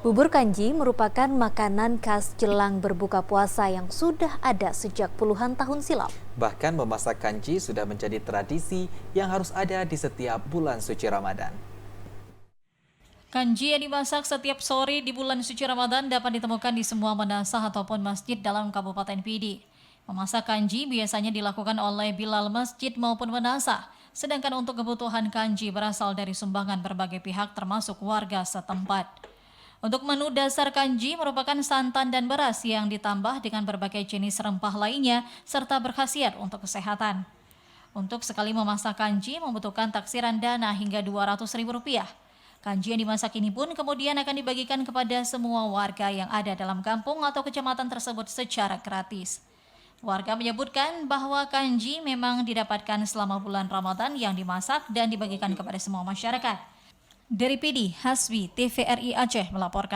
Bubur kanji merupakan makanan khas jelang berbuka puasa yang sudah ada sejak puluhan tahun silam. Bahkan memasak kanji sudah menjadi tradisi yang harus ada di setiap bulan suci Ramadan. Kanji yang dimasak setiap sore di bulan suci Ramadan dapat ditemukan di semua madrasah ataupun masjid dalam Kabupaten Pidi. Memasak kanji biasanya dilakukan oleh bilal masjid maupun madrasah, sedangkan untuk kebutuhan kanji berasal dari sumbangan berbagai pihak termasuk warga setempat. Untuk menu dasar kanji merupakan santan dan beras yang ditambah dengan berbagai jenis rempah lainnya serta berkhasiat untuk kesehatan. Untuk sekali memasak kanji membutuhkan taksiran dana hingga Rp200.000. Kanji yang dimasak ini pun kemudian akan dibagikan kepada semua warga yang ada dalam kampung atau kecamatan tersebut secara gratis. Warga menyebutkan bahwa kanji memang didapatkan selama bulan Ramadan yang dimasak dan dibagikan kepada semua masyarakat. Dari Pidi, Hasbi, TVRI Aceh melaporkan.